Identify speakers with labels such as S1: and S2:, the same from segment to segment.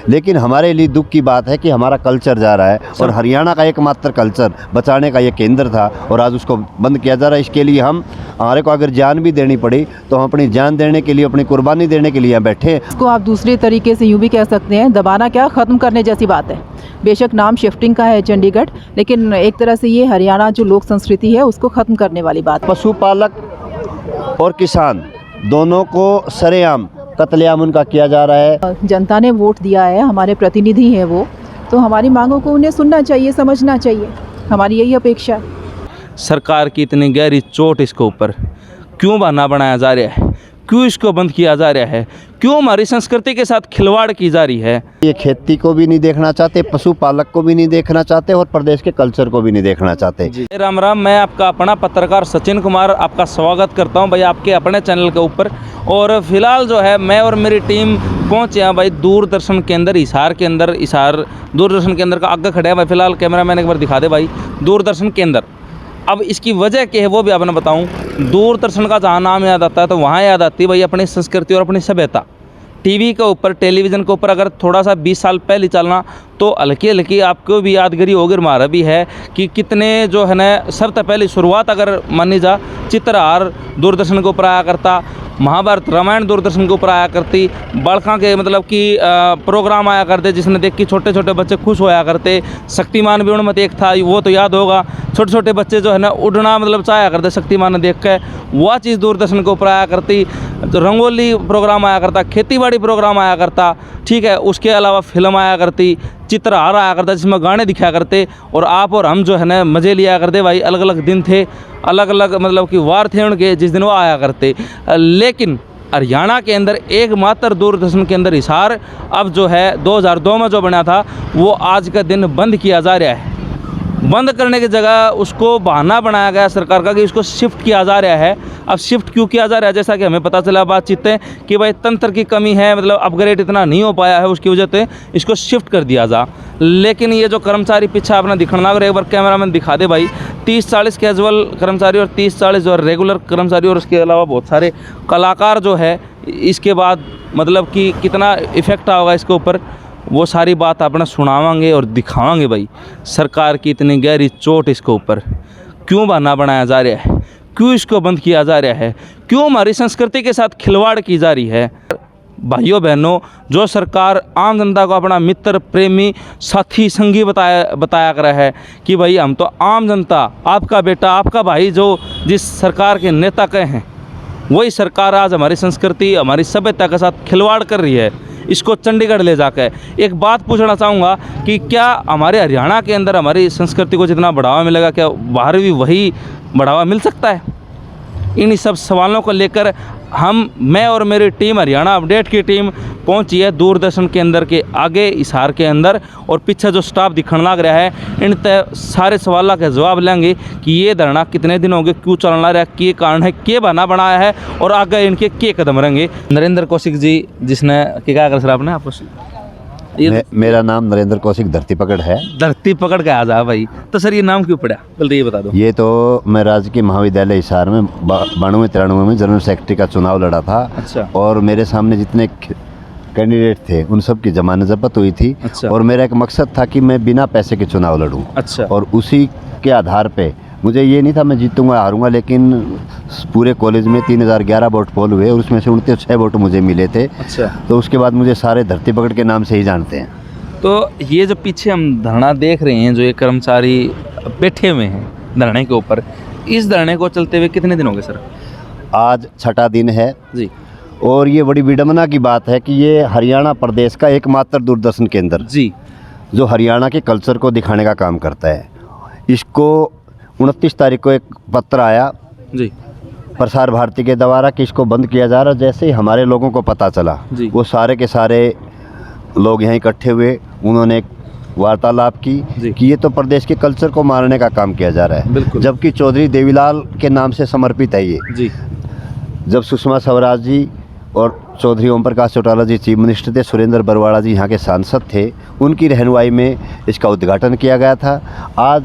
S1: लेकिन हमारे लिए दुख की बात है कि हमारा कल्चर जा रहा है और हरियाणा का एकमात्र कल्चर बचाने का ये केंद्र था और आज उसको बंद किया जा रहा है। इसके लिए हमारे को अगर जान भी देनी पड़ी तो हम अपनी जान देने के लिए, अपनी कुर्बानी देने के लिए यहाँ बैठे हैं।
S2: इसको आप दूसरे तरीके से यूँ भी कह सकते हैं, दबाना क्या, ख़त्म करने जैसी बात है। बेशक नाम शिफ्टिंग का है चंडीगढ़, लेकिन एक तरह से ये हरियाणा जो लोक संस्कृति है उसको ख़त्म करने वाली बात।
S1: पशुपालक और किसान दोनों को सरेआम कत्लेआम उनका किया जा रहा है।
S2: जनता ने वोट दिया है, हमारे प्रतिनिधि हैं वो, तो हमारी मांगों को उन्हें सुनना चाहिए, समझना चाहिए, हमारी यही अपेक्षा है।
S3: सरकार की इतनी गहरी चोट इसके ऊपर क्यों बहाना बनाया जा रहा है, क्यों इसको बंद किया जा रहा है, क्यों हमारी संस्कृति के साथ खिलवाड़ की जा रही है।
S1: ये खेती को भी नहीं देखना चाहते, पशुपालक को भी नहीं देखना चाहते और प्रदेश के कल्चर को भी नहीं देखना चाहते।
S3: राम राम, मैं आपका अपना पत्रकार सचिन कुमार आपका स्वागत करता हूं भाई आपके अपने चैनल के ऊपर। और फिलहाल जो है मैं और मेरी टीम पहुंचे हैं भाई दूरदर्शन केंद्र हिसार के अंदर। हिसार दूरदर्शन केंद्र का आगे खड़े हैं भाई, फिलहाल कैमरा मैन एक बार दिखा दे भाई, दूरदर्शन केंद्र। अब इसकी वजह क्या है वो भी आपने बताऊं। दूरदर्शन का जहाँ नाम याद आता है तो वहाँ याद आती है भाई अपनी संस्कृति और अपनी सभ्यता। टीवी के ऊपर, टेलीविज़न के ऊपर अगर थोड़ा सा 20 साल पहले चलना तो हल्की हल्की आपको भी यादगिरी होगी, हमारा भी है कि कितने जो है ना सबसे पहली शुरुआत अगर मानी जा, चित्रहार दूरदर्शन के ऊपर आया करता, महाभारत रामायण दूरदर्शन के ऊपर आया करती, बड़खा के मतलब कि प्रोग्राम आया करते जिसने देख के छोटे छोटे बच्चे खुश होया करते। शक्तिमान भी उनमें एक था, वो तो याद होगा, छोटे छोटे बच्चे जो है ना उड़ना मतलब चाहा करते शक्तिमान देख के, वह चीज़ दूरदर्शन के ऊपर आया करती। रंगोली प्रोग्राम आया करता, खेतीबाड़ी प्रोग्राम आया करता, ठीक है। उसके अलावा फिल्म आया करती, चित्रहार आया करता जिसमें गाने दिखाया करते और आप और हम जो है ना मज़े लिया करते भाई। अलग अलग दिन थे, अलग अलग मतलब कि वार थे उनके जिस दिन वो आया करते। लेकिन हरियाणा के अंदर एकमात्र दूरदर्शन के अंदर हिसार अब जो है 2002 में जो बना था वो आज का दिन बंद किया जा रहा है। बंद करने की जगह उसको बहाना बनाया गया सरकार का कि इसको शिफ्ट किया जा रहा है। अब शिफ्ट क्यों किया जा रहा है, जैसा कि हमें पता चला बातचीत है कि भाई तंत्र की कमी है, मतलब अपग्रेड इतना नहीं हो पाया है, उसकी वजह से इसको शिफ्ट कर दिया जा। लेकिन ये जो कर्मचारी पीछे अपना दिखना एक बार कैमरा मैन दिखा दे भाई, 30-40 कैजुअल कर्मचारी और 30-40 जो रेगुलर कर्मचारी और उसके अलावा बहुत सारे कलाकार जो है, इसके बाद मतलब कि कितना इफेक्ट होगा इसके ऊपर वो सारी बात अपना सुनावांगे और दिखावांगे भाई। सरकार की इतनी गहरी चोट इसके ऊपर क्यों बहाना बनाया जा रहा है, क्यों इसको बंद किया जा रहा है, क्यों हमारी संस्कृति के साथ खिलवाड़ की जा रही है। भाइयों बहनों, जो सरकार आम जनता को अपना मित्र, प्रेमी, साथी, संगी बताया कर रहा है कि भाई हम तो आम जनता, आपका बेटा, आपका भाई, जो जिस सरकार के नेता कहे हैं वही सरकार आज हमारी संस्कृति, हमारी सभ्यता के साथ खिलवाड़ कर रही है। इसको चंडीगढ़ ले जाकर एक बात पूछना चाहूँगा कि क्या हमारे हरियाणा के अंदर हमारी संस्कृति को जितना बढ़ावा मिलेगा, क्या बाहर भी वही बढ़ावा मिल सकता है? इन सब सवालों को लेकर मैं और मेरी टीम, हरियाणा अपडेट की टीम पहुंची है दूरदर्शन के अंदर के आगे हिसार के अंदर। और पीछे जो स्टाफ दिखने लग रहा है, इन सारे सवालों के जवाब लेंगे कि ये धरना कितने दिन हो गए, क्यों चलना रहा है, क्या कारण है, क्या बहाना बनाया है और आगे इनके क्या कदम रहेंगे। नरेंद्र कौशिक जी, जिसने क्या कर सर आपने आपको
S1: मेरा नाम नरेंद्र कौशिक धरती पकड़ है।
S3: धरती पकड़ के आ जा भाई, तो सर ये नाम क्यों पड़ा, जल्दी ये बता दो।
S1: ये तो मैं राजकीय महाविद्यालय हिसार में 92-93 में जनरल सेक्रेटरी का चुनाव लड़ा था।
S3: अच्छा।
S1: और मेरे सामने जितने कैंडिडेट थे उन सब की जमानत जब्त हुई थी।
S3: अच्छा।
S1: और मेरा एक मकसद था कि मैं बिना पैसे के चुनाव लड़ूं।
S3: अच्छा।
S1: और उसी के आधार पे मुझे ये नहीं था मैं जीतूंगा हारूंगा, लेकिन पूरे कॉलेज में 3011 वोट पोल हुए और उसमें से 29 वोट मुझे मिले थे।
S3: अच्छा।
S1: तो उसके बाद मुझे सारे धरती पकड़ के नाम से ही जानते हैं।
S3: तो ये जो पीछे हम धरना देख रहे हैं, जो ये कर्मचारी बैठे हुए हैं धरने के ऊपर, इस धरने को चलते हुए कितने दिन हो गए सर?
S1: आज 6ठा दिन है
S3: जी।
S1: और ये बड़ी विडम्बना की बात है कि ये हरियाणा प्रदेश का एकमात्र दूरदर्शन केंद्र
S3: जी,
S1: जो हरियाणा के कल्चर को दिखाने का काम करता है, इसको 29 तारीख को एक पत्र आया
S3: जी
S1: प्रसार भारती के द्वारा कि इसको बंद किया जा रहा। जैसे ही हमारे लोगों को पता चला, वो सारे के सारे लोग यहाँ इकट्ठे हुए, उन्होंने एक वार्तालाप की कि ये तो प्रदेश के कल्चर को मारने का काम किया जा रहा है, जबकि चौधरी देवीलाल के नाम से समर्पित है ये जी। जब सुषमा स्वराज जी और चौधरी ओम प्रकाश चौटाला जी चीफ मिनिस्टर थे, सुरेंद्र बरवाड़ा जी यहाँ के सांसद थे, उनकी रहनुमाई में इसका उद्घाटन किया गया था। आज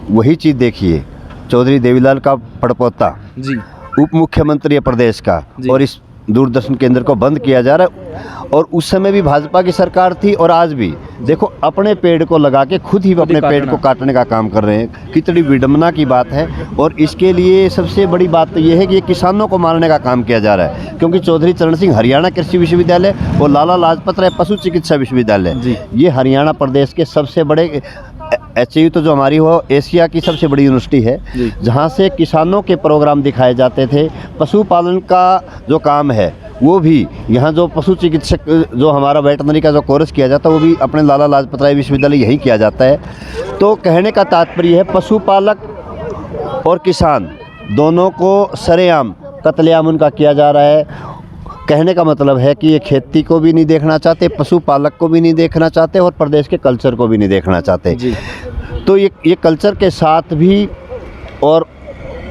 S1: वही चीज़ देखिए, चौधरी देवीलाल का पड़पोता जी उप मुख्यमंत्री है प्रदेश का और इस दूरदर्शन केंद्र को बंद किया जा रहा है। और उस समय भी भाजपा की सरकार थी और आज भी देखो अपने पेड़ को लगा के खुद ही अपने पेड़ को काटने का काम कर रहे हैं। कितनी विडंबना की बात है। और इसके लिए सबसे बड़ी बात तो ये है कि ये किसानों को मारने का काम किया जा रहा है, क्योंकि चौधरी चरण सिंह हरियाणा कृषि विश्वविद्यालय और लाला लाजपत राय पशु चिकित्सा विश्वविद्यालय, ये हरियाणा प्रदेश के सबसे बड़े HU तो जो हमारी वो एशिया की सबसे बड़ी यूनिवर्सिटी है, जहाँ से किसानों के प्रोग्राम दिखाए जाते थे। पशुपालन का जो काम है वो भी यहाँ जो पशु चिकित्सक जो हमारा वेटनरी का जो कोर्स किया जाता है वो भी अपने लाला लाजपत राय विश्वविद्यालय यहीं किया जाता है। तो कहने का तात्पर्य है पशुपालक और किसान दोनों को सरेआम कत्लेआम उनका किया जा रहा है। कहने का मतलब है कि ये खेती को भी नहीं देखना चाहते, पशुपालक को भी नहीं देखना चाहते और प्रदेश के कल्चर को भी नहीं देखना चाहते। तो ये कल्चर के साथ भी, और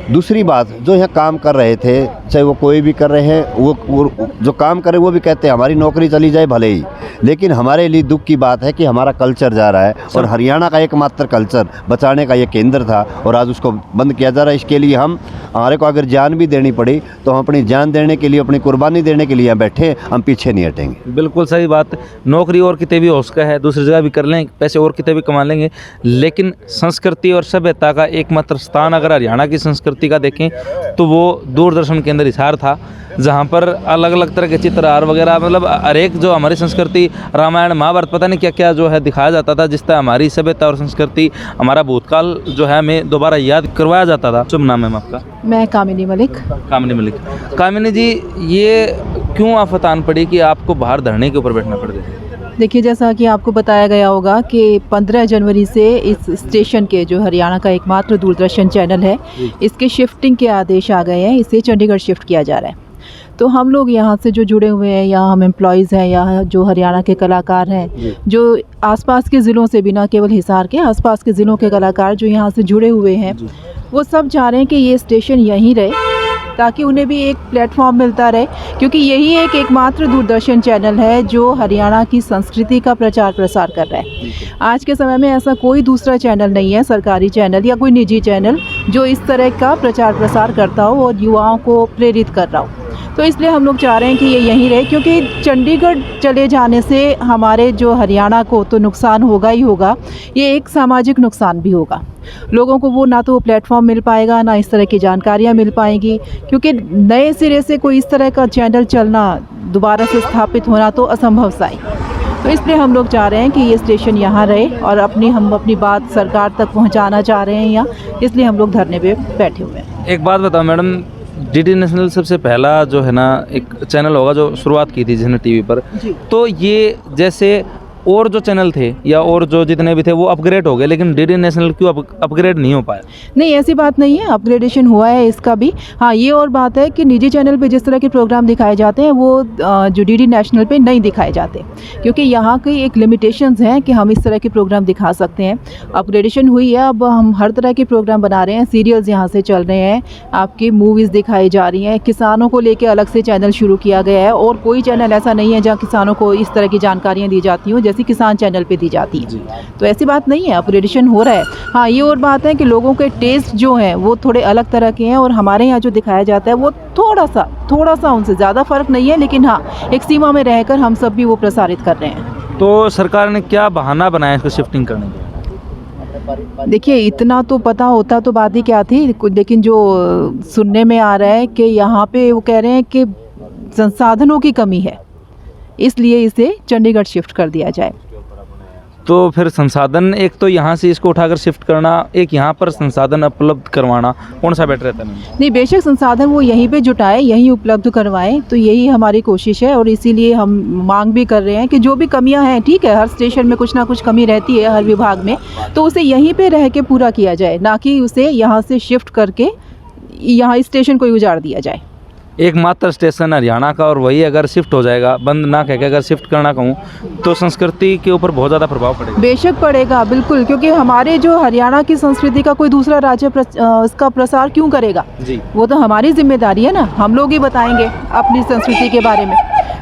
S1: दूसरी बात जो यहाँ काम कर रहे थे, चाहे वो कोई भी कर रहे हैं, वो जो काम कर रहे वो भी कहते हैं हमारी नौकरी चली जाए भले ही, लेकिन हमारे लिए दुख की बात है कि हमारा कल्चर जा रहा है और हरियाणा का एकमात्र कल्चर बचाने का ये केंद्र था और आज उसको बंद किया जा रहा है। इसके लिए हमारे को अगर जान भी देनी पड़ी तो हम अपनी जान देने के लिए, अपनी कुर्बानी देने के लिए यहाँ बैठे, हम पीछे नहीं हटेंगे।
S3: बिल्कुल सही बात। नौकरी और कितने भी हो सका है, दूसरी जगह भी कर लें, पैसे और कितने भी कमा लेंगे, लेकिन संस्कृति और सभ्यता का एकमात्र स्थान अगर हरियाणा की संस्कृति का देखें तो वो दूरदर्शन केंद्र हिसार था, जहाँ पर अलग अलग तरह के चित्रहार वगैरह, मतलब हर एक जो हमारी संस्कृति, रामायण महाभारत, पता नहीं क्या क्या जो है दिखाया जाता था, जिससे हमारी सभ्यता और संस्कृति, हमारा भूतकाल जो है हमें दोबारा याद करवाया जाता था। शुभ नाम है आपका?
S2: मैं कामिनी मलिक।
S3: कामिनी मलिक। कामिनी जी, ये क्यों आफत आन पड़ी कि आपको बाहर धरने के ऊपर बैठना पड़ गया?
S2: देखिए, जैसा कि आपको बताया गया होगा कि 15 जनवरी से इस स्टेशन के, जो हरियाणा का एकमात्र दूरदर्शन चैनल है, इसके शिफ्टिंग के आदेश आ गए हैं। इसे चंडीगढ़ शिफ्ट किया जा रहा है। तो हम लोग यहाँ से जो जुड़े हुए हैं, या हम एम्प्लॉयज़ हैं, या जो हरियाणा के कलाकार हैं, जो आसपास के ज़िलों से भी, ना केवल हिसार के, आसपास के ज़िलों के कलाकार जो यहाँ से जुड़े हुए हैं, वो सब चाह रहे हैं कि ये स्टेशन यहीं रहे, ताकि उन्हें भी एक प्लेटफॉर्म मिलता रहे, क्योंकि यही एक एकमात्र दूरदर्शन चैनल है जो हरियाणा की संस्कृति का प्रचार प्रसार कर रहा है। आज के समय में ऐसा कोई दूसरा चैनल नहीं है, सरकारी चैनल या कोई निजी चैनल, जो इस तरह का प्रचार प्रसार करता हो और युवाओं को प्रेरित कर रहा हो। तो इसलिए हम लोग चाह रहे हैं कि ये यहीं रहे, क्योंकि चंडीगढ़ चले जाने से हमारे जो हरियाणा को तो नुकसान होगा ही होगा, ये एक सामाजिक नुकसान भी होगा। लोगों को वो ना तो प्लेटफॉर्म मिल पाएगा, ना इस तरह की जानकारियाँ मिल पाएंगी, क्योंकि नए सिरे से कोई इस तरह का चैनल चलना, दोबारा से स्थापित होना तो असंभव सा ही। तो इसलिए हम लोग चाह रहे हैं कि ये स्टेशन यहाँ रहे और हम अपनी बात सरकार तक पहुँचाना चाह रहे हैं यहाँ, इसलिए हम लोग धरने पे बैठे हुए हैं।
S3: एक बात बताओ मैडम, DD नेशनल सबसे पहला जो है ना एक चैनल होगा जो शुरुआत की थी जिसने टीवी पर, तो ये जैसे और जो चैनल थे या और जो जितने भी थे वो अपग्रेड हो गए, लेकिन DD नेशनल क्यों अपग्रेड नहीं हो पाया?
S2: नहीं, ऐसी बात नहीं है, अपग्रेडेशन हुआ है इसका भी। हाँ, ये और बात है कि निजी चैनल पे जिस तरह के प्रोग्राम दिखाए जाते हैं वो जो DD नेशनल पे नहीं दिखाए जाते, क्योंकि यहाँ की एक लिमिटेशंस हैं कि हम इस तरह के प्रोग्राम दिखा सकते हैं। अपग्रेडेशन हुई है, अब हम हर तरह के प्रोग्राम बना रहे हैं, सीरियल्स यहाँ से चल रहे हैं, आपकी मूवीज़ दिखाई जा रही हैं, किसानों को लेकर अलग से चैनल शुरू किया गया है, और कोई चैनल ऐसा नहीं है जहाँ किसानों को इस तरह की जानकारियाँ दी जाती हों जैसी किसान चैनल पे दी जाती है। तो ऐसी बात नहीं है, अपग्रेडेशन हो रहा है। हाँ, ये और बात है कि लोगों के टेस्ट जो हैं वो थोड़े अलग तरह के हैं, और हमारे यहाँ जो दिखाया जाता है वो थोड़ा सा उनसे ज़्यादा फ़र्क नहीं है, लेकिन हाँ, एक सीमा में रहकर हम सब भी वो प्रसारित कर रहे हैं।
S3: तो सरकार ने क्या बहाना बनाया इसको शिफ्टिंग करने का?
S2: देखिए, इतना तो पता होता तो बात ही क्या थी, लेकिन जो सुनने में आ रहा है कि यहाँ पे वो कह रहे हैं कि संसाधनों की कमी है, इसलिए इसे चंडीगढ़ शिफ्ट कर दिया जाए।
S3: तो फिर संसाधन, एक तो यहाँ से इसको उठाकर शिफ्ट करना, एक यहाँ पर संसाधन उपलब्ध करवाना, कौन सा बेटर रहता है?
S2: नहीं, बेशक संसाधन वो यहीं पे जुटाए, यहीं उपलब्ध करवाएं, तो यही हमारी कोशिश है, और इसीलिए हम मांग भी कर रहे हैं कि जो भी कमियां हैं, ठीक है, हर स्टेशन में कुछ ना कुछ कमी रहती है, हर विभाग में, तो उसे यहीं पे रह के पूरा किया जाए, ना कि उसे यहाँ से शिफ्ट करके यहाँ स्टेशन को उजाड़ दिया जाए।
S3: एकमात्र स्टेशन हरियाणा का, और वही अगर शिफ्ट हो जाएगा, बंद ना कह के अगर शिफ्ट करना कहूँ, तो संस्कृति के ऊपर बहुत ज़्यादा प्रभाव पड़ेगा।
S2: बेशक पड़ेगा, बिल्कुल, क्योंकि हमारे जो हरियाणा की संस्कृति का कोई दूसरा राज्य इसका प्रसार क्यों करेगा जी? वो तो हमारी जिम्मेदारी है ना, हम लोग ही बताएंगे अपनी संस्कृति के बारे में।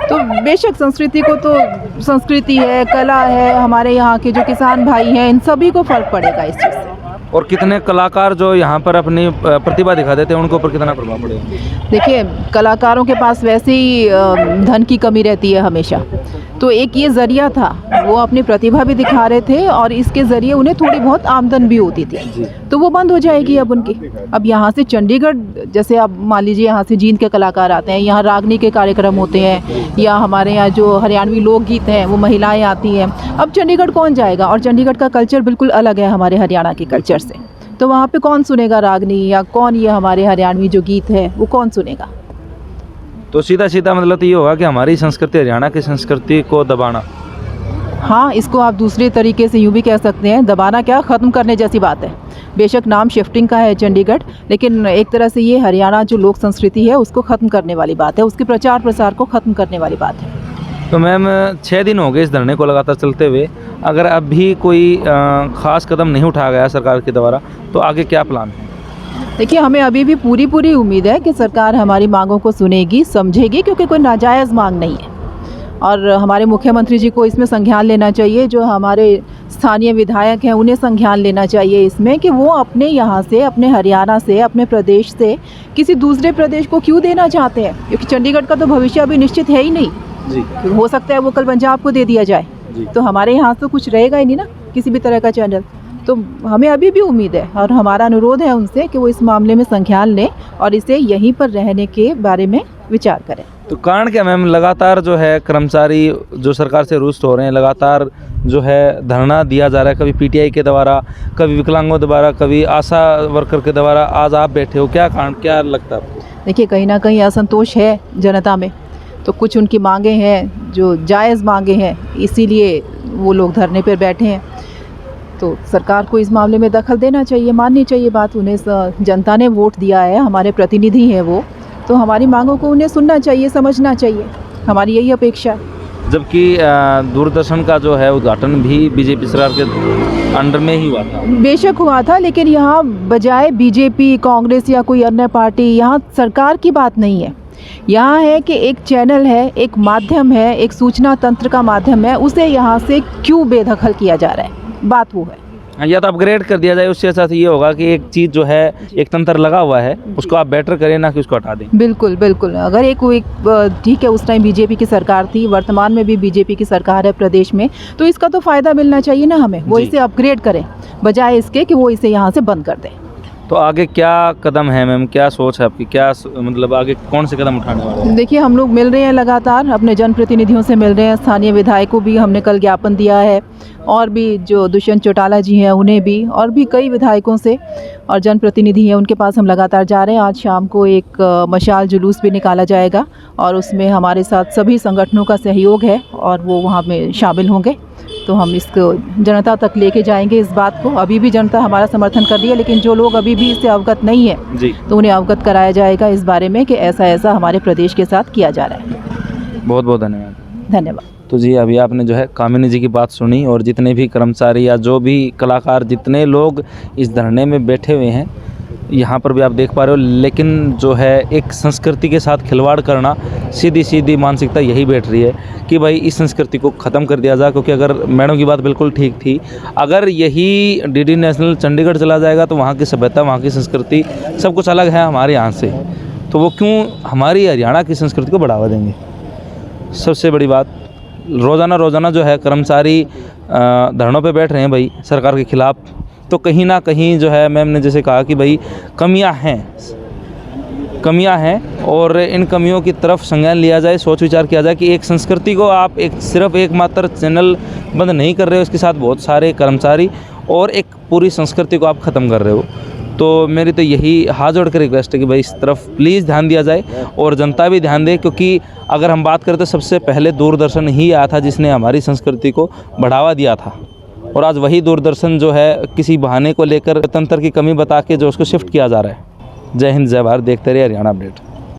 S2: तो बेशक संस्कृति को तो, संस्कृति है, कला है, हमारे यहाँ के जो किसान भाई हैं, इन सभी को फ़र्क पड़ेगा इस चीज़ से।
S3: और कितने कलाकार जो यहाँ पर अपनी प्रतिभा दिखा देते हैं उनके ऊपर कितना प्रभाव पड़ेगा?
S2: देखिए, कलाकारों के पास वैसे ही धन की कमी रहती है हमेशा, तो एक ये ज़रिया था, वो अपनी प्रतिभा भी दिखा रहे थे और इसके ज़रिए उन्हें थोड़ी बहुत आमदन भी होती थी, तो वो बंद हो जाएगी अब उनकी। अब यहाँ से चंडीगढ़, जैसे आप मान लीजिए यहाँ से जींद के कलाकार आते हैं, यहाँ रागनी के कार्यक्रम होते हैं, या हमारे यहाँ जो हरियाणवी लोकगीत हैं वो महिलाएं आती हैं। अब चंडीगढ़ कौन जाएगा? और चंडीगढ़ का कल्चर बिल्कुल अलग है हमारे हरियाणा के कल्चर से, तो वहाँ पे कौन सुनेगा रागनी, या कौन ये हमारे हरियाणवी जो गीत है वो कौन सुनेगा?
S3: तो सीधा सीधा मतलब तो ये होगा कि हमारी संस्कृति, हरियाणा की संस्कृति को दबाना।
S2: हाँ, इसको आप दूसरे तरीके से यूँ भी कह सकते हैं, दबाना क्या, ख़त्म करने जैसी बात है। बेशक नाम शिफ्टिंग का है चंडीगढ़, लेकिन एक तरह से ये हरियाणा जो लोक संस्कृति है उसको ख़त्म करने वाली बात है, उसके प्रचार प्रसार को ख़त्म करने वाली बात है।
S3: तो मैम 6 दिन हो गए इस धरने को लगातार चलते हुए, अगर अब भी कोई ख़ास कदम नहीं उठाया गया सरकार के द्वारा, तो आगे क्या प्लान है?
S2: देखिए, हमें अभी भी पूरी उम्मीद है कि सरकार हमारी मांगों को सुनेगी, समझेगी, क्योंकि कोई नाजायज़ मांग नहीं है। और हमारे मुख्यमंत्री जी को इसमें संज्ञान लेना चाहिए, जो हमारे स्थानीय विधायक हैं उन्हें संज्ञान लेना चाहिए इसमें, कि वो अपने यहाँ से, अपने हरियाणा से, अपने प्रदेश से किसी दूसरे प्रदेश को क्यों देना चाहते हैं, क्योंकि चंडीगढ़ का तो भविष्य अभी निश्चित है ही नहीं
S3: जी।
S2: हो सकता है वो कल पंजाब को दे दिया जाए, तो हमारे यहाँ तो कुछ रहेगा ही नहीं ना किसी भी तरह का चैनल। तो हमें अभी भी उम्मीद है और हमारा अनुरोध है उनसे कि वो इस मामले में संज्ञान लें और इसे यहीं पर रहने के बारे में विचार करें।
S3: तो कारण क्या मैम, लगातार जो है कर्मचारी जो सरकार से रुष्ट हो रहे हैं, लगातार जो है धरना दिया जा रहा है, कभी पीटीआई के द्वारा, कभी विकलांगों द्वारा, कभी आशा वर्कर के द्वारा, आज आप बैठे हो, क्या कारण, क्या लगता है आपको?
S2: देखिए, कहीं ना कहीं असंतोष है जनता में, तो कुछ उनकी मांगे हैं जो जायज़ मांगे हैं, इसीलिए वो लोग धरने पर बैठे हैं। तो सरकार को इस मामले में दखल देना चाहिए, माननी चाहिए बात। उन्हें जनता ने वोट दिया है, हमारे प्रतिनिधि हैं वो, तो हमारी मांगों को उन्हें सुनना चाहिए, समझना चाहिए, हमारी यही अपेक्षा है।
S3: जबकि दूरदर्शन का जो है उद्घाटन भी बीजेपी सरकार के अंडर में ही हुआ था।
S2: बेशक हुआ था, लेकिन यहाँ बजाय बीजेपी, कांग्रेस या कोई अन्य पार्टी, यहाँ सरकार की बात नहीं है। यहाँ है कि एक चैनल है, एक माध्यम है, एक सूचना तंत्र का माध्यम है, उसे यहाँ से क्यों बेदखल किया जा रहा है, बात वो है।
S3: या तो अपग्रेड कर दिया जाए, उससे साथ ये होगा कि एक चीज़ जो है, एक तंत्र लगा हुआ है, उसको आप बेटर करें, ना कि उसको हटा दें।
S2: बिल्कुल बिल्कुल। अगर एक ठीक है, उस टाइम बीजेपी की सरकार थी, वर्तमान में भी बीजेपी की सरकार है प्रदेश में, तो इसका तो फ़ायदा मिलना चाहिए ना हमें, वो इसे अपग्रेड करें बजाय इसके कि वो इसे यहाँ से बंद कर दें।
S3: तो आगे क्या कदम है मैम, क्या सोच है आपकी, क्या मतलब आगे कौन से कदम उठाने वाले हैं?
S2: देखिए, हम लोग मिल रहे हैं लगातार, अपने जनप्रतिनिधियों से मिल रहे हैं, स्थानीय विधायकों भी हमने कल ज्ञापन दिया है, और भी जो दुष्यंत चौटाला जी हैं उन्हें भी, और भी कई विधायकों से और जनप्रतिनिधि हैं उनके पास हम लगातार जा रहे हैं। आज शाम को एक मशाल जुलूस भी निकाला जाएगा और उसमें हमारे साथ सभी संगठनों का सहयोग है और वो वहाँ में शामिल होंगे। तो हम इसको जनता तक लेके जाएंगे इस बात को। अभी भी जनता हमारा समर्थन कर रही है, लेकिन जो लोग अभी भी इससे अवगत नहीं है
S3: जी,
S2: तो उन्हें अवगत कराया जाएगा इस बारे में कि ऐसा ऐसा हमारे प्रदेश के साथ किया जा रहा है।
S3: बहुत बहुत धन्यवाद।
S2: धन्यवाद।
S3: तो जी, अभी आपने जो है कामिनी जी की बात सुनी, और जितने भी कर्मचारी या जो भी कलाकार, जितने लोग इस धरने में बैठे हुए हैं, यहाँ पर भी आप देख पा रहे हो, लेकिन जो है एक संस्कृति के साथ खिलवाड़ करना, सीधी सीधी मानसिकता यही बैठ रही है कि भाई इस संस्कृति को ख़त्म कर दिया जाए। क्योंकि अगर मैडम की बात बिल्कुल ठीक थी, अगर यही डीडी नेशनल चंडीगढ़ चला जाएगा तो वहाँ की सभ्यता, वहाँ की संस्कृति सब कुछ अलग है हमारे यहाँ से, तो वो क्यों हमारी हरियाणा की संस्कृति को बढ़ावा देंगे। सबसे बड़ी बात, रोज़ाना जो है कर्मचारी धरनों पे बैठ रहे हैं भाई सरकार के ख़िलाफ़, तो कहीं ना कहीं जो है मैम ने जैसे कहा कि भाई कमियां हैं और इन कमियों की तरफ संज्ञान लिया जाए, सोच विचार किया जाए कि एक संस्कृति को आप सिर्फ एक मात्र चैनल बंद नहीं कर रहे हो, इसके साथ बहुत सारे कर्मचारी और एक पूरी संस्कृति को आप ख़त्म कर रहे हो। तो मेरी तो यही हाथ जोड़ कर रिक्वेस्ट है कि भाई इस तरफ प्लीज़ ध्यान दिया जाए और जनता भी ध्यान दे, क्योंकि अगर हम बात करें तो सबसे पहले दूरदर्शन ही आया था जिसने हमारी संस्कृति को बढ़ावा दिया था, और आज वही दूरदर्शन जो है किसी बहाने को लेकर तंत्र की कमी बता के जो उसको शिफ्ट किया जा रहा है। जय हिंद, जय भारत। देखते रहिए हरियाणा अपडेट।